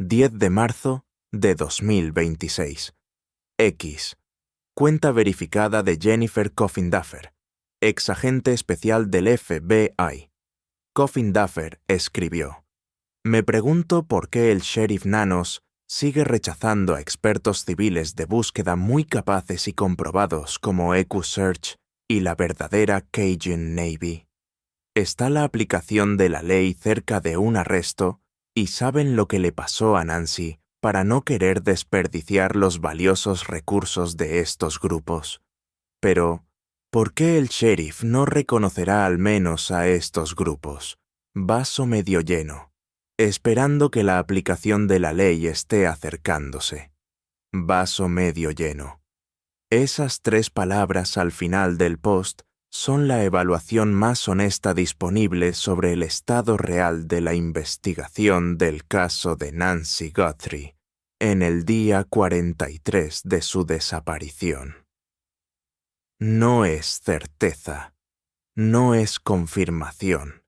10 de marzo de 2026. X. Cuenta verificada de Jennifer Coffin Duffer, ex agente especial del FBI. Coffin Duffer escribió: "Me pregunto por qué el sheriff Nanos sigue rechazando a expertos civiles de búsqueda muy capaces y comprobados como EquuSearch y la verdadera Cajun Navy. Está la aplicación de la ley cerca de un arresto y saben lo que le pasó a Nancy para no querer desperdiciar los valiosos recursos de estos grupos. Pero, ¿por qué el sheriff no reconocerá al menos a estos grupos? Vaso medio lleno, esperando que la aplicación de la ley esté acercándose. Vaso medio lleno. Esas 3 palabras al final del post son la evaluación más honesta disponible sobre el estado real de la investigación del caso de Nancy Guthrie en el día 43 de su desaparición. No es certeza, no es confirmación.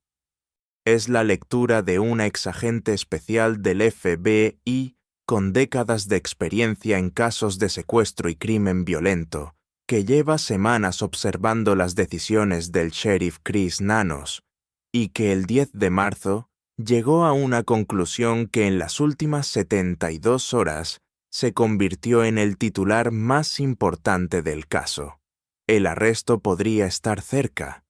Es la lectura de una exagente especial del FBI con décadas de experiencia en casos de secuestro y crimen violento, que lleva semanas observando las decisiones del sheriff Chris Nanos, y que el 10 de marzo llegó a una conclusión que en las últimas 72 horas se convirtió en el titular más importante del caso. El arresto podría estar cerca,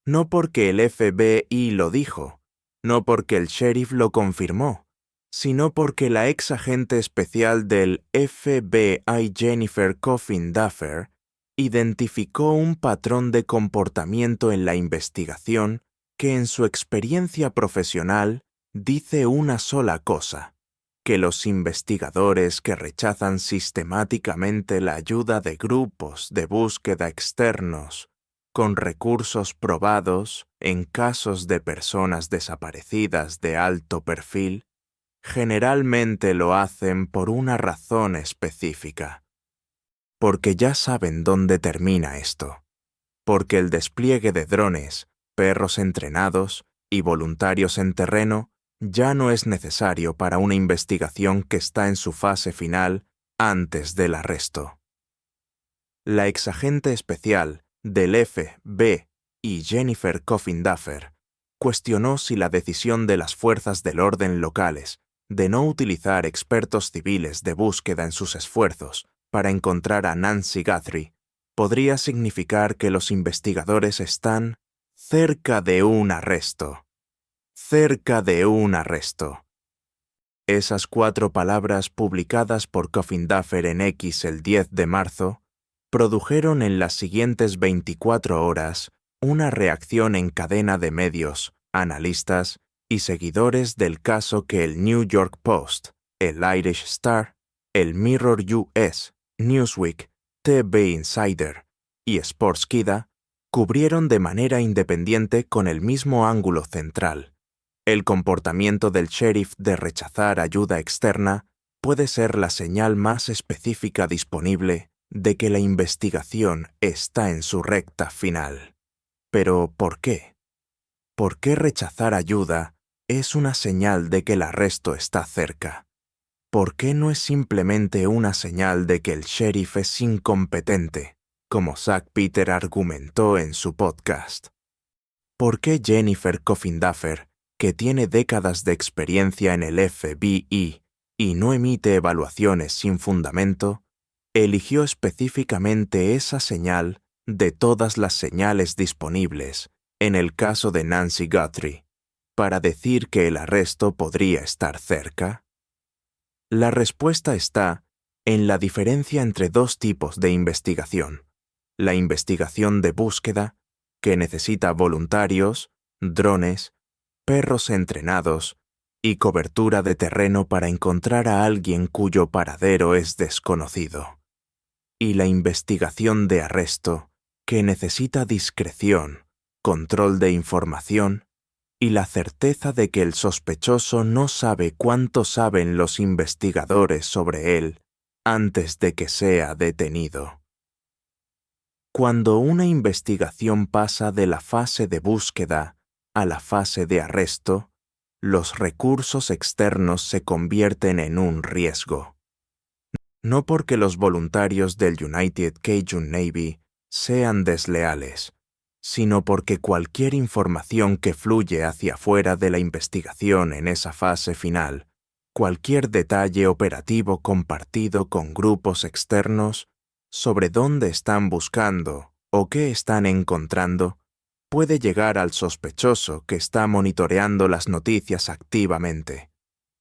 no porque el FBI lo dijo, no porque el sheriff lo confirmó, sino porque la ex agente especial del FBI Jennifer Coffin Duffer identificó un patrón de comportamiento en la investigación que en su experiencia profesional dice una sola cosa: que los investigadores que rechazan sistemáticamente la ayuda de grupos de búsqueda externos con recursos probados en casos de personas desaparecidas de alto perfil, generalmente lo hacen por una razón específica. Porque ya saben dónde termina esto. Porque el despliegue de drones, perros entrenados y voluntarios en terreno ya no es necesario para una investigación que está en su fase final antes del arresto. La exagente especial del FBI y Jennifer Coffin Duffer cuestionó si la decisión de las fuerzas del orden locales de no utilizar expertos civiles de búsqueda en sus esfuerzos para encontrar a Nancy Guthrie podría significar que los investigadores están cerca de un arresto. Cerca de un arresto. Esas 4 palabras publicadas por Coffin Duffer en X el 10 de marzo produjeron en las siguientes 24 horas una reacción en cadena de medios, analistas y seguidores del caso que el New York Post, el Irish Star, el Mirror US, Newsweek, TV Insider y Sportskida cubrieron de manera independiente con el mismo ángulo central. El comportamiento del sheriff de rechazar ayuda externa puede ser la señal más específica disponible de que la investigación está en su recta final. Pero, ¿por qué? ¿Por qué rechazar ayuda es una señal de que el arresto está cerca? ¿Por qué no es simplemente una señal de que el sheriff es incompetente, como Zack Peter argumentó en su podcast? ¿Por qué Jennifer Coffin Duffer, que tiene décadas de experiencia en el FBI y no emite evaluaciones sin fundamento, eligió específicamente esa señal de todas las señales disponibles en el caso de Nancy Guthrie para decir que el arresto podría estar cerca? La respuesta está en la diferencia entre 2 tipos de investigación: la investigación de búsqueda, que necesita voluntarios, drones, perros entrenados y cobertura de terreno para encontrar a alguien cuyo paradero es desconocido, y la investigación de arresto, que necesita discreción, control de información y la certeza de que el sospechoso no sabe cuánto saben los investigadores sobre él antes de que sea detenido. Cuando una investigación pasa de la fase de búsqueda a la fase de arresto, los recursos externos se convierten en un riesgo. No porque los voluntarios del United Cajun Navy sean desleales, sino porque cualquier información que fluye hacia afuera de la investigación en esa fase final, cualquier detalle operativo compartido con grupos externos sobre dónde están buscando o qué están encontrando, puede llegar al sospechoso que está monitoreando las noticias activamente.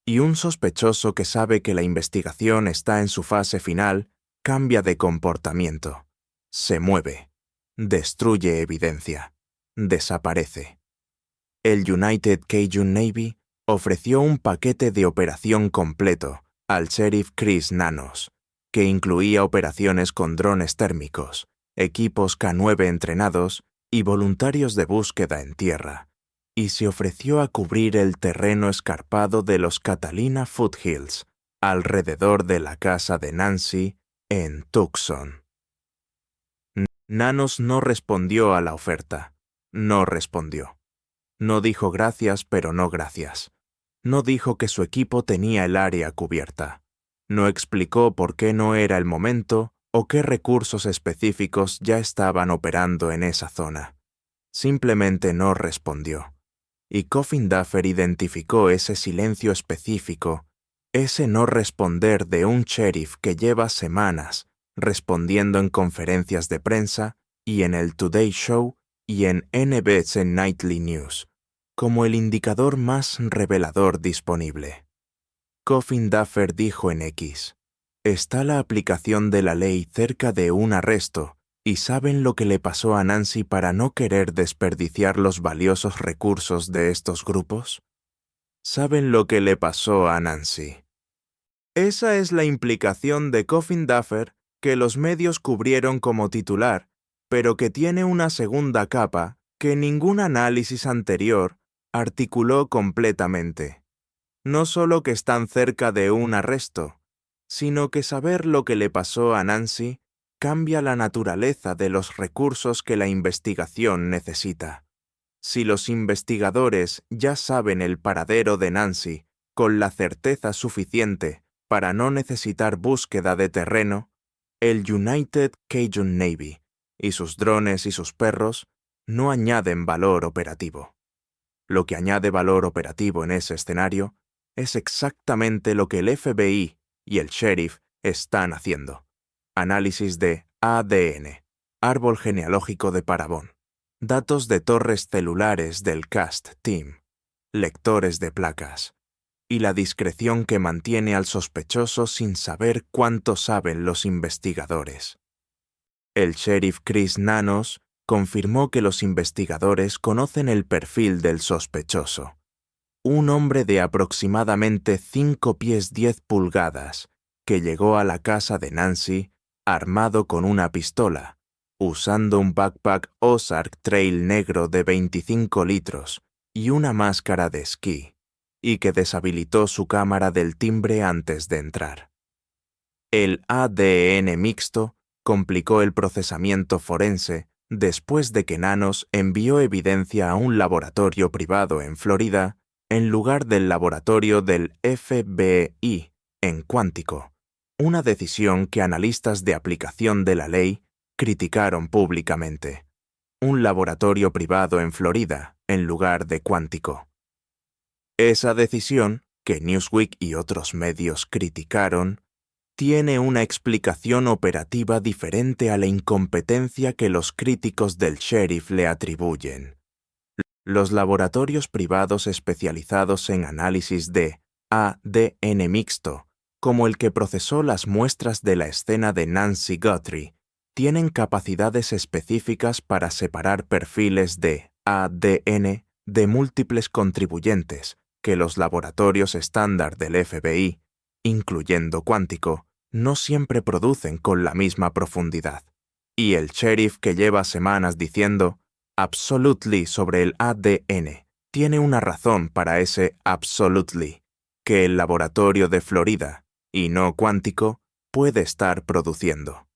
Y un sospechoso que sabe que la investigación está en su fase final cambia de comportamiento, se mueve, destruye evidencia, desaparece. El United Cajun Navy ofreció un paquete de operación completo al sheriff Chris Nanos, que incluía operaciones con drones térmicos, equipos K-9 entrenados y voluntarios de búsqueda en tierra, y se ofreció a cubrir el terreno escarpado de los Catalina Foothills, alrededor de la casa de Nancy, en Tucson. Nanos no respondió a la oferta. No respondió. No dijo gracias, pero no gracias. No dijo que su equipo tenía el área cubierta. No explicó por qué no era el momento o qué recursos específicos ya estaban operando en esa zona. Simplemente no respondió. Y Coffin Duffer identificó ese silencio específico, ese no responder de un sheriff que lleva semanas respondiendo en conferencias de prensa y en el Today Show y en NBC Nightly News, como el indicador más revelador disponible. Coffin Duffer dijo en X: «Está la aplicación de la ley cerca de un arresto, y saben lo que le pasó a Nancy para no querer desperdiciar los valiosos recursos de estos grupos. ¿Saben lo que le pasó a Nancy?» Esa es la implicación de Coffin Duffer que los medios cubrieron como titular, pero que tiene una segunda capa que ningún análisis anterior articuló completamente. No solo que están cerca de un arresto, sino que saber lo que le pasó a Nancy cambia la naturaleza de los recursos que la investigación necesita. Si los investigadores ya saben el paradero de Nancy con la certeza suficiente para no necesitar búsqueda de terreno, el United Cajun Navy y sus drones y sus perros no añaden valor operativo. Lo que añade valor operativo en ese escenario es exactamente lo que el FBI y el sheriff están haciendo. Análisis de ADN, árbol genealógico de Parabón, datos de torres celulares del CAST Team, lectores de placas, y la discreción que mantiene al sospechoso sin saber cuánto saben los investigadores. El sheriff Chris Nanos confirmó que los investigadores conocen el perfil del sospechoso. Un hombre de aproximadamente 5 pies 10 pulgadas que llegó a la casa de Nancy armado con una pistola, usando un backpack Ozark Trail negro de 25 litros y una máscara de esquí, y que deshabilitó su cámara del timbre antes de entrar. El ADN mixto complicó el procesamiento forense después de que Nanos envió evidencia a un laboratorio privado en Florida en lugar del laboratorio del FBI en Quantico, una decisión que analistas de aplicación de la ley criticaron públicamente. Un laboratorio privado en Florida en lugar de Quantico. Esa decisión, que Newsweek y otros medios criticaron, tiene una explicación operativa diferente a la incompetencia que los críticos del sheriff le atribuyen. Los laboratorios privados especializados en análisis de ADN mixto, como el que procesó las muestras de la escena de Nancy Guthrie, tienen capacidades específicas para separar perfiles de ADN de múltiples contribuyentes que los laboratorios estándar del FBI, incluyendo Quantico, no siempre producen con la misma profundidad. Y el sheriff que lleva semanas diciendo absolutely sobre el ADN tiene una razón para ese absolutely, que el laboratorio de Florida, y no Quantico, puede estar produciendo.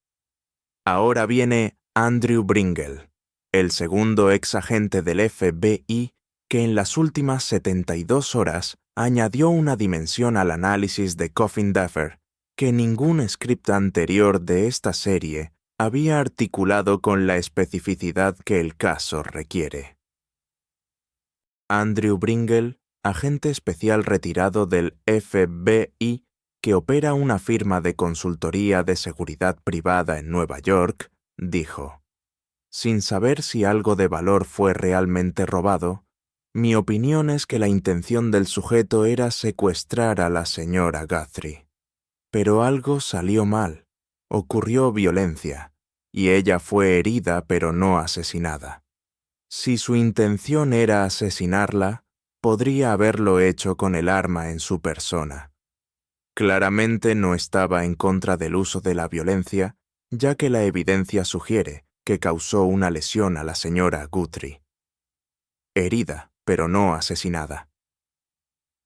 Ahora viene Andrew Bringle, el segundo ex agente del FBI que en las últimas 72 horas añadió una dimensión al análisis de Coffin Duffer que ningún script anterior de esta serie había articulado con la especificidad que el caso requiere. Andrew Bringle, agente especial retirado del FBI que opera una firma de consultoría de seguridad privada en Nueva York, dijo: «Sin saber si algo de valor fue realmente robado, mi opinión es que la intención del sujeto era secuestrar a la señora Guthrie. Pero algo salió mal, ocurrió violencia, y ella fue herida pero no asesinada. Si su intención era asesinarla, podría haberlo hecho con el arma en su persona. Claramente no estaba en contra del uso de la violencia, ya que la evidencia sugiere que causó una lesión a la señora Guthrie. Herida, pero no asesinada».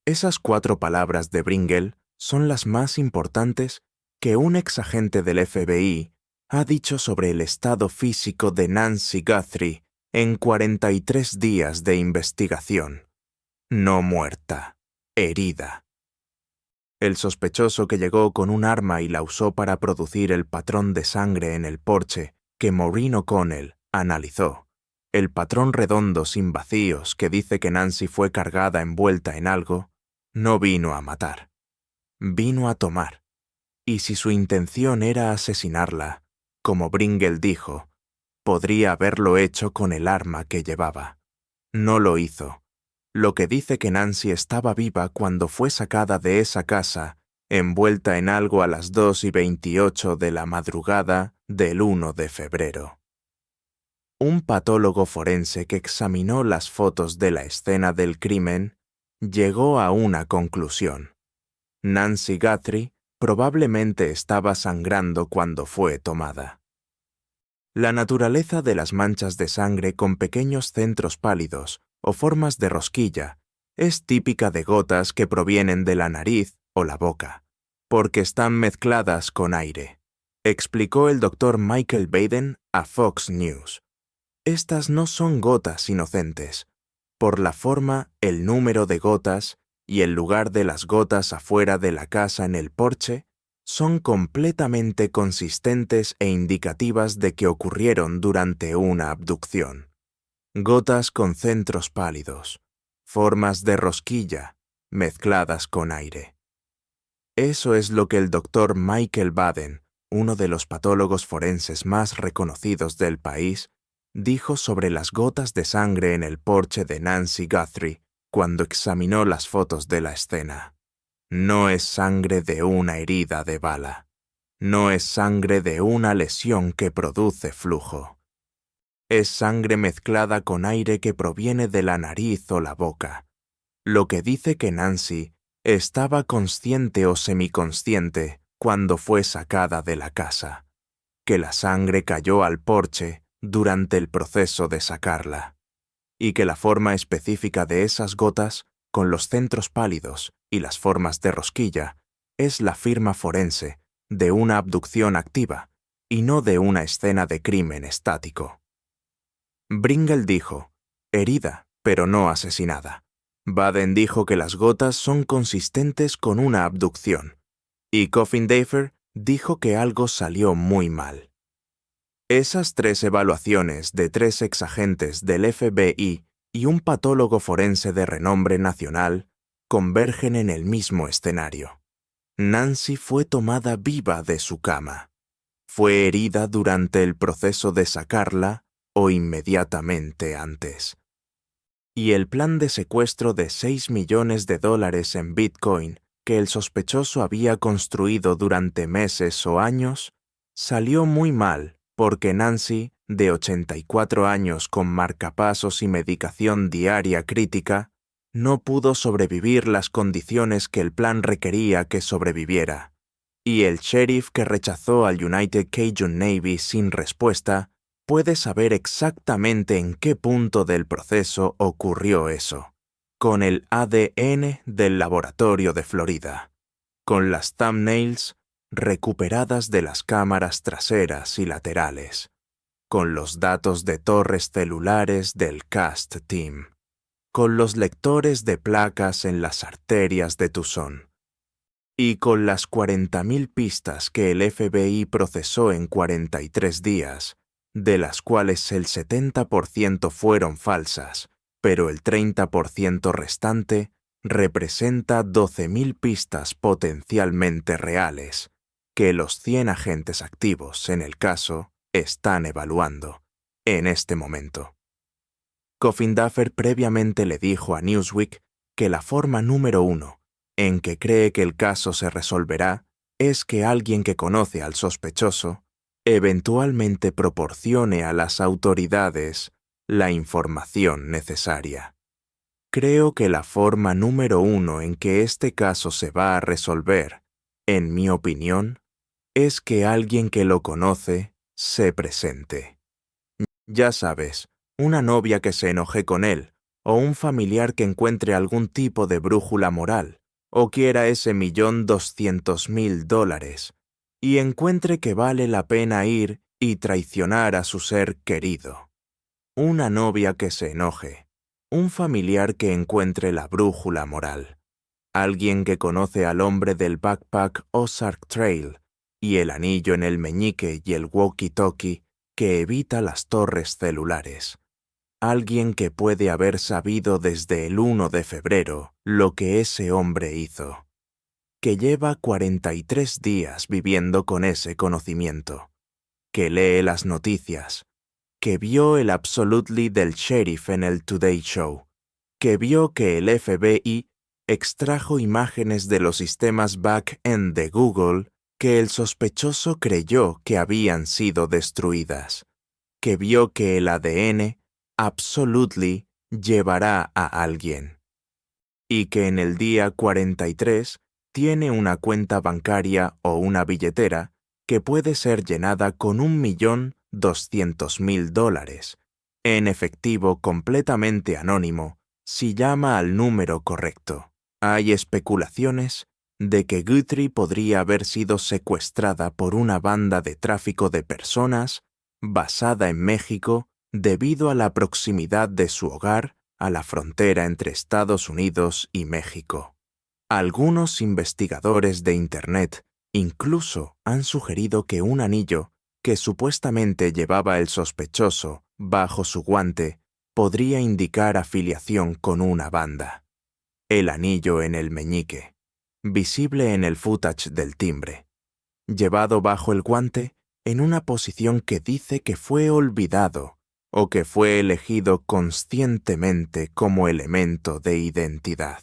Esas 4 palabras de Bringle son las más importantes que un exagente del FBI ha dicho sobre el estado físico de Nancy Guthrie en 43 días de investigación. No muerta, herida. El sospechoso que llegó con un arma y la usó para producir el patrón de sangre en el porche que Maureen O'Connell analizó, el patrón redondo sin vacíos que dice que Nancy fue cargada envuelta en algo, no vino a matar. Vino a tomar. Y si su intención era asesinarla, como Bringle dijo, podría haberlo hecho con el arma que llevaba. No lo hizo, lo que dice que Nancy estaba viva cuando fue sacada de esa casa, envuelta en algo a las 2:28 de la madrugada del 1 de febrero. Un patólogo forense que examinó las fotos de la escena del crimen llegó a una conclusión. Nancy Guthrie probablemente estaba sangrando cuando fue tomada. La naturaleza de las manchas de sangre con pequeños centros pálidos o formas de rosquilla es típica de gotas que provienen de la nariz o la boca, porque están mezcladas con aire, explicó el Dr. Michael Baden a Fox News. Estas no son gotas inocentes. Por la forma, el número de gotas y el lugar de las gotas afuera de la casa en el porche son completamente consistentes e indicativas de que ocurrieron durante una abducción. Gotas con centros pálidos, formas de rosquilla, mezcladas con aire. Eso es lo que el Dr. Michael Baden, uno de los patólogos forenses más reconocidos del país, dijo sobre las gotas de sangre en el porche de Nancy Guthrie cuando examinó las fotos de la escena. No es sangre de una herida de bala. No es sangre de una lesión que produce flujo. Es sangre mezclada con aire que proviene de la nariz o la boca, lo que dice que Nancy estaba consciente o semiconsciente cuando fue sacada de la casa, que la sangre cayó al porche durante el proceso de sacarla, y que la forma específica de esas gotas, con los centros pálidos y las formas de rosquilla, es la firma forense de una abducción activa y no de una escena de crimen estático. Bringle dijo, herida, pero no asesinada. Baden dijo que las gotas son consistentes con una abducción, y Coffin Duffer dijo que algo salió muy mal. Esas 3 evaluaciones de 3 exagentes del FBI y un patólogo forense de renombre nacional convergen en el mismo escenario. Nancy fue tomada viva de su cama. Fue herida durante el proceso de sacarla o inmediatamente antes. Y el plan de secuestro de $6 millones en Bitcoin que el sospechoso había construido durante meses o años salió muy mal porque Nancy, de 84 años con marcapasos y medicación diaria crítica, no pudo sobrevivir las condiciones que el plan requería que sobreviviera, y el sheriff que rechazó al United Cajun Navy sin respuesta puede saber exactamente en qué punto del proceso ocurrió eso, con el ADN del laboratorio de Florida, con las thumbnails recuperadas de las cámaras traseras y laterales, con los datos de torres celulares del CAST Team, con los lectores de placas en las arterias de Tucson. Y con las 40.000 pistas que el FBI procesó en 43 días, de las cuales el 70% fueron falsas, pero el 30% restante representa 12.000 pistas potencialmente reales, que los 100 agentes activos en el caso están evaluando en este momento. Coffin Duffer previamente le dijo a Newsweek que la forma número 1 en que cree que el caso se resolverá es que alguien que conoce al sospechoso eventualmente proporcione a las autoridades la información necesaria. Creo que la forma número 1 en que este caso se va a resolver, en mi opinión, es que alguien que lo conoce se presente. Ya sabes, una novia que se enoje con él, o un familiar que encuentre algún tipo de brújula moral, o quiera ese $1.200.000, y encuentre que vale la pena ir y traicionar a su ser querido. Una novia que se enoje, un familiar que encuentre la brújula moral, alguien que conoce al hombre del Backpack Ozark Trail y el anillo en el meñique y el walkie-talkie que evita las torres celulares. Alguien que puede haber sabido desde el 1 de febrero lo que ese hombre hizo. Que lleva 43 días viviendo con ese conocimiento. Que lee las noticias. Que vio el Absolutely del sheriff en el Today Show. Que vio que el FBI extrajo imágenes de los sistemas back-end de Google que el sospechoso creyó que habían sido destruidas. Que vio que el ADN Absolutely llevará a alguien. Y que en el día 43 tiene una cuenta bancaria o una billetera que puede ser llenada con $1.200.000 en efectivo completamente anónimo si llama al número correcto. Hay especulaciones de que Guthrie podría haber sido secuestrada por una banda de tráfico de personas basada en México debido a la proximidad de su hogar a la frontera entre Estados Unidos y México. Algunos investigadores de Internet incluso han sugerido que un anillo que supuestamente llevaba el sospechoso bajo su guante podría indicar afiliación con una banda. El anillo en el meñique, visible en el footage del timbre, llevado bajo el guante en una posición que dice que fue olvidado o que fue elegido conscientemente como elemento de identidad.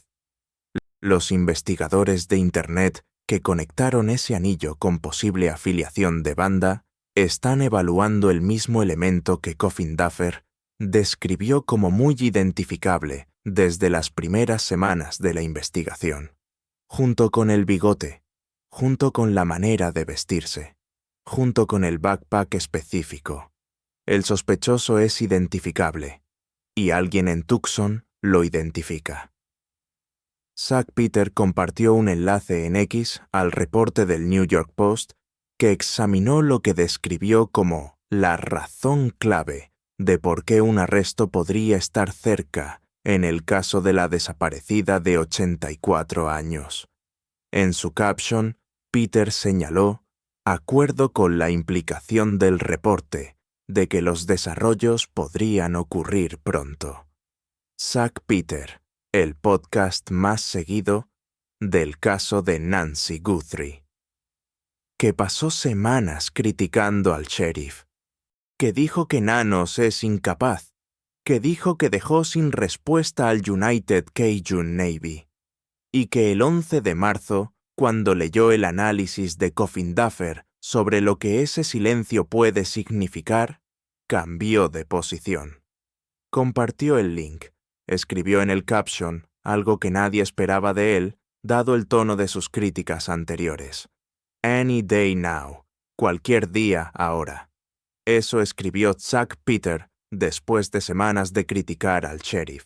Los investigadores de Internet que conectaron ese anillo con posible afiliación de banda están evaluando el mismo elemento que Coffin Duffer describió como muy identificable desde las primeras semanas de la investigación, junto con el bigote, junto con la manera de vestirse, junto con el backpack específico. El sospechoso es identificable, y alguien en Tucson lo identifica. Zack Peter compartió un enlace en X al reporte del New York Post que examinó lo que describió como la razón clave de por qué un arresto podría estar cerca en el caso de la desaparecida de 84 años. En su caption, Peter señaló, acuerdo con la implicación del reporte, de que los desarrollos podrían ocurrir pronto. Zack Peter, el podcast más seguido del caso de Nancy Guthrie, que pasó semanas criticando al sheriff, que dijo que Nanos es incapaz, que dijo que dejó sin respuesta al United Cajun Navy, y que el 11 de marzo, cuando leyó el análisis de Coffin Duffer sobre lo que ese silencio puede significar, cambió de posición. Compartió el link, escribió en el caption algo que nadie esperaba de él, dado el tono de sus críticas anteriores. Any day now, cualquier día ahora. Eso escribió Zack Peter después de semanas de criticar al sheriff.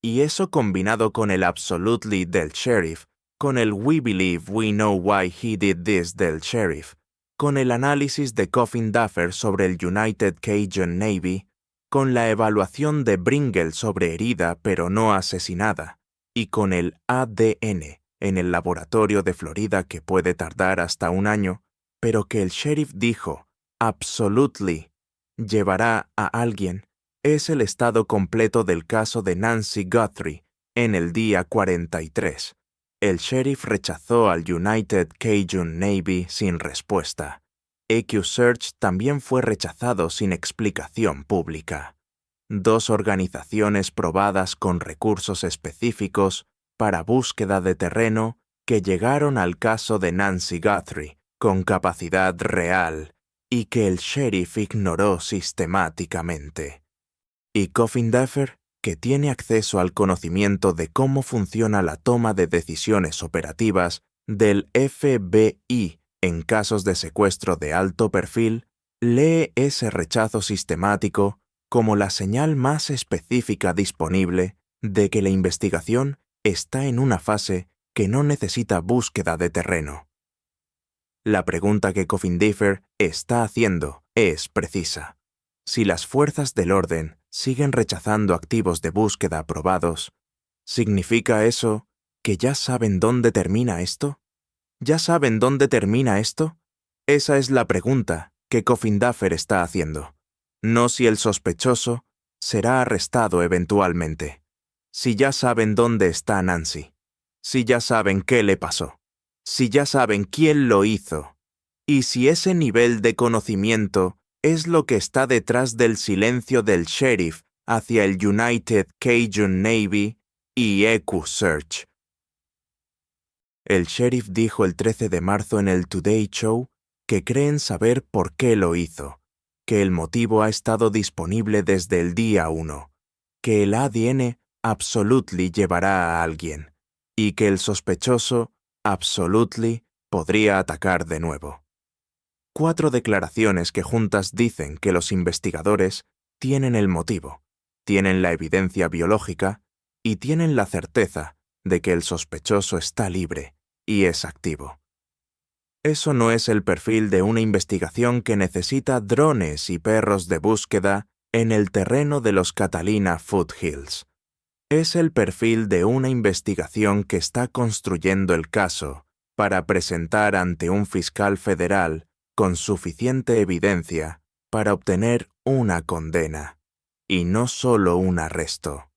Y eso combinado con el Absolutely del sheriff, con el We believe we know why he did this del sheriff, con el análisis de Coffin Duffer sobre el United Cajun Navy, con la evaluación de Bringle sobre herida pero no asesinada, y con el ADN en el laboratorio de Florida que puede tardar hasta 1 año, pero que el sheriff dijo, absolutely, llevará a alguien, es el estado completo del caso de Nancy Guthrie en el día 43. El sheriff rechazó al United Cajun Navy sin respuesta. EquuSearch también fue rechazado sin explicación pública. 2 organizaciones probadas con recursos específicos para búsqueda de terreno que llegaron al caso de Nancy Guthrie con capacidad real y que el sheriff ignoró sistemáticamente. Y Coffin Duffer, que tiene acceso al conocimiento de cómo funciona la toma de decisiones operativas del FBI en casos de secuestro de alto perfil, lee ese rechazo sistemático como la señal más específica disponible de que la investigación está en una fase que no necesita búsqueda de terreno. La pregunta que Coffin Duffer está haciendo es precisa. Si las fuerzas del orden siguen rechazando activos de búsqueda aprobados, ¿significa eso que ya saben dónde termina esto? ¿Ya saben dónde termina esto? Esa es la pregunta que Coffin Duffer está haciendo. No si el sospechoso será arrestado eventualmente. Si ya saben dónde está Nancy. Si ya saben qué le pasó. Si ya saben quién lo hizo. Y si ese nivel de conocimiento es lo que está detrás del silencio del sheriff hacia el United Cajun Navy y EquuSearch. El sheriff dijo el 13 de marzo en el Today Show que creen saber por qué lo hizo, que el motivo ha estado disponible desde el día 1, que el ADN absolutely llevará a alguien, y que el sospechoso absolutely podría atacar de nuevo. 4 declaraciones que juntas dicen que los investigadores tienen el motivo, tienen la evidencia biológica y tienen la certeza de que el sospechoso está libre y es activo. Eso no es el perfil de una investigación que necesita drones y perros de búsqueda en el terreno de los Catalina Foothills. Es el perfil de una investigación que está construyendo el caso para presentar ante un fiscal federal con suficiente evidencia para obtener una condena, y no solo un arresto.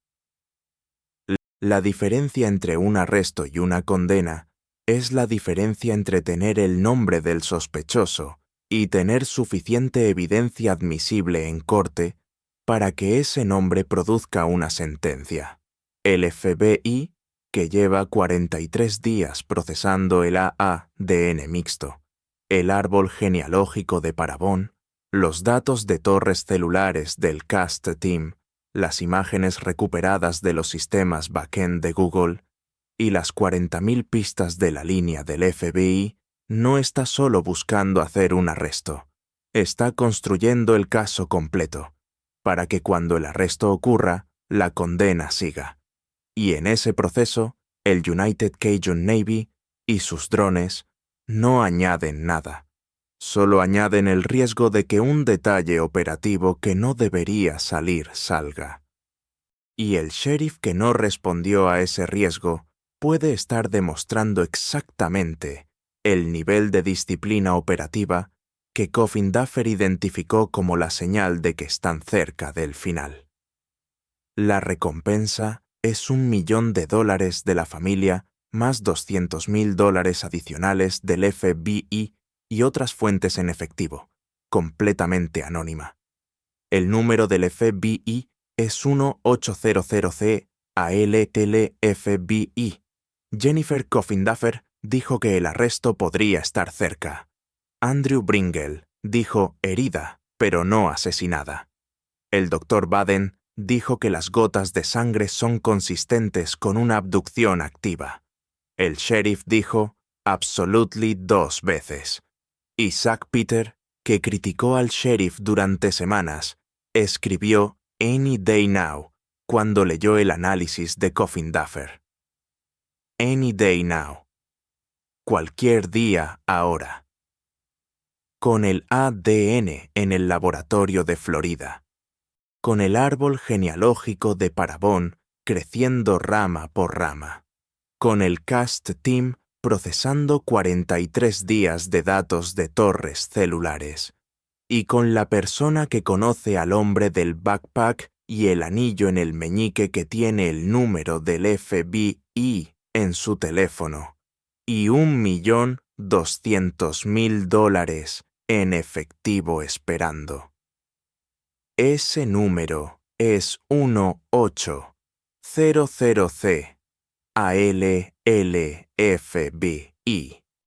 La diferencia entre un arresto y una condena es la diferencia entre tener el nombre del sospechoso y tener suficiente evidencia admisible en corte para que ese nombre produzca una sentencia. El FBI, que lleva 43 días procesando el ADN mixto, el árbol genealógico de Parabón, los datos de torres celulares del CAST Team, las imágenes recuperadas de los sistemas backend de Google y las 40.000 pistas de la línea del FBI, no está solo buscando hacer un arresto. Está construyendo el caso completo, para que cuando el arresto ocurra, la condena siga. Y en ese proceso, el United Cajun Navy y sus drones no añaden nada. Solo añaden el riesgo de que un detalle operativo que no debería salir salga. Y el sheriff que no respondió a ese riesgo puede estar demostrando exactamente el nivel de disciplina operativa que Coffin Duffer identificó como la señal de que están cerca del final. La recompensa es $1 millón de la familia más $200.000 adicionales del FBI y otras fuentes en efectivo, completamente anónima. El número del FBI es 1800C-ALTL-FBI. Jennifer Coffin Duffer dijo que el arresto podría estar cerca. Andrew Bringle dijo herida, pero no asesinada. El Dr. Baden dijo que las gotas de sangre son consistentes con una abducción activa. El sheriff dijo absolutely 2 veces. Y Zack Peter, que criticó al sheriff durante semanas, escribió Any Day Now cuando leyó el análisis de Coffin Duffer. Any Day Now. Cualquier día ahora. Con el ADN en el laboratorio de Florida. con el árbol genealógico de Parabón creciendo rama por rama, con el CAST Team procesando 43 días de datos de torres celulares, y con la persona que conoce al hombre del backpack y el anillo en el meñique que tiene el número del FBI en su teléfono, y $1.200.000 en efectivo esperando. Ese número es 1800C ALLFBI.